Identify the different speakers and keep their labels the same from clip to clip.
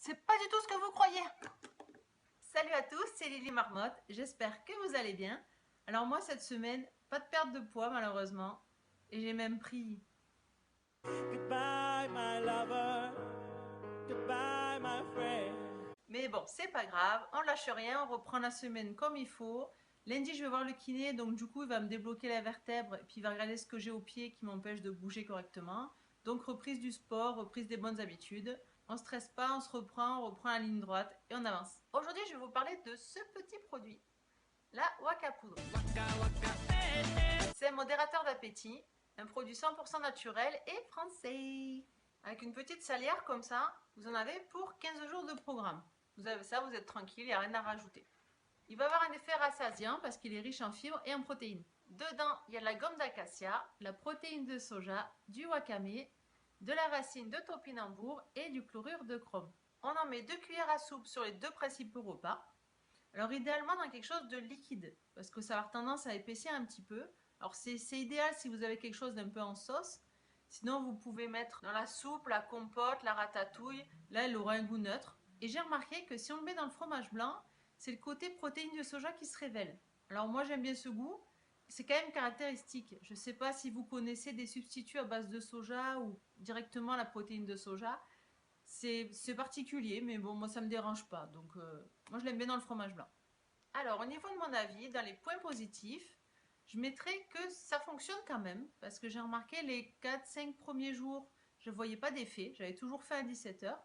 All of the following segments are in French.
Speaker 1: C'est pas du tout ce que vous croyez. Salut à tous, c'est Lily Marmotte, j'espère que vous allez bien. Alors moi cette semaine, pas de perte de poids malheureusement, et j'ai même pris...
Speaker 2: Goodbye, my lover. Goodbye, my friend.
Speaker 1: Mais bon, c'est pas grave, on lâche rien, on reprend la semaine comme il faut. Lundi je vais voir le kiné, donc du coup il va me débloquer la vertèbre, et puis il va regarder ce que j'ai au pied qui m'empêche de bouger correctement. Donc reprise du sport, reprise des bonnes habitudes. On stresse pas, on reprend la ligne droite et on avance. Aujourd'hui je vais vous parler de ce petit produit, la Waka Poudre. C'est un modérateur d'appétit, un produit 100% naturel et français. Avec une petite salière comme ça, vous en avez pour 15 jours de programme. Vous avez ça, vous êtes tranquille, il n'y a rien à rajouter. Il va avoir un effet rassasiant parce qu'il est riche en fibres et en protéines. Dedans, il y a de la gomme d'acacia, la protéine de soja, du wakame, de la racine de topinambour et du chlorure de chrome. On en met 2 cuillères à soupe sur les 2 principaux repas. Alors idéalement dans quelque chose de liquide, parce que ça va avoir tendance à épaissir un petit peu. Alors c'est idéal si vous avez quelque chose d'un peu en sauce. Sinon vous pouvez mettre dans la soupe, la compote, la ratatouille. Là elle aura un goût neutre. Et j'ai remarqué que si on le met dans le fromage blanc, c'est le côté protéines de soja qui se révèle. Alors moi j'aime bien ce goût. C'est quand même caractéristique. Je ne sais pas si vous connaissez des substituts à base de soja ou directement la protéine de soja. C'est particulier, mais bon, moi ça me dérange pas. Donc, moi je l'aime bien dans le fromage blanc. Alors, au niveau de mon avis, dans les points positifs, je mettrais que ça fonctionne quand même. Parce que j'ai remarqué les 4-5 premiers jours, je ne voyais pas d'effet. J'avais toujours fait à 17h.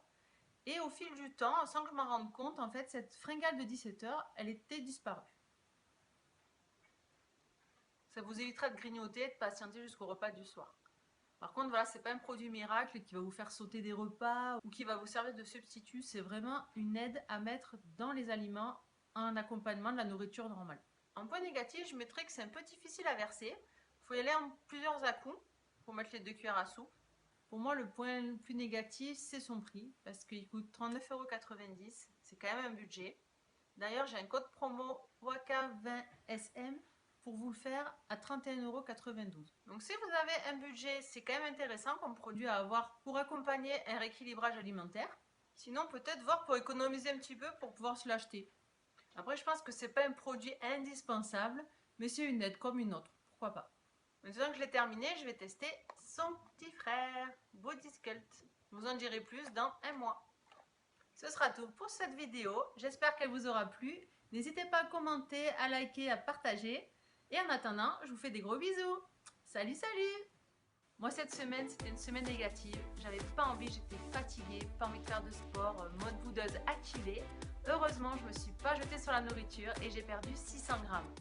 Speaker 1: Et au fil du temps, sans que je m'en rende compte, en fait, cette fringale de 17h, elle était disparue. Ça vous évitera de grignoter et de patienter jusqu'au repas du soir. Par contre, voilà, c'est pas un produit miracle qui va vous faire sauter des repas ou qui va vous servir de substitut. C'est vraiment une aide à mettre dans les aliments en accompagnement de la nourriture normale. En point négatif, je mettrais que c'est un peu difficile à verser. Il faut y aller en plusieurs à-coups pour mettre les 2 cuillères à soupe. Pour moi, le point le plus négatif, c'est son prix parce qu'il coûte 39,90 €. C'est quand même un budget. D'ailleurs, j'ai un code promo WAKA20SM pour vous le faire à 31,92 €. Donc si vous avez un budget, c'est quand même intéressant comme produit à avoir pour accompagner un rééquilibrage alimentaire. Sinon, peut-être voir pour économiser un petit peu pour pouvoir se l'acheter. Après, je pense que c'est pas un produit indispensable, mais c'est une aide comme une autre. Pourquoi pas. Maintenant que je l'ai terminé, je vais tester son petit frère, Body Sculpt. Je vous en dirai plus dans un mois. Ce sera tout pour cette vidéo. J'espère qu'elle vous aura plu. N'hésitez pas à commenter, à liker, à partager. Et en attendant, je vous fais des gros bisous. Salut, salut! Moi, cette semaine, c'était une semaine négative. J'avais pas envie, j'étais fatiguée, pas envie de faire de sport, mode boudeuse activée. Heureusement, je me suis pas jetée sur la nourriture et j'ai perdu 600 grammes.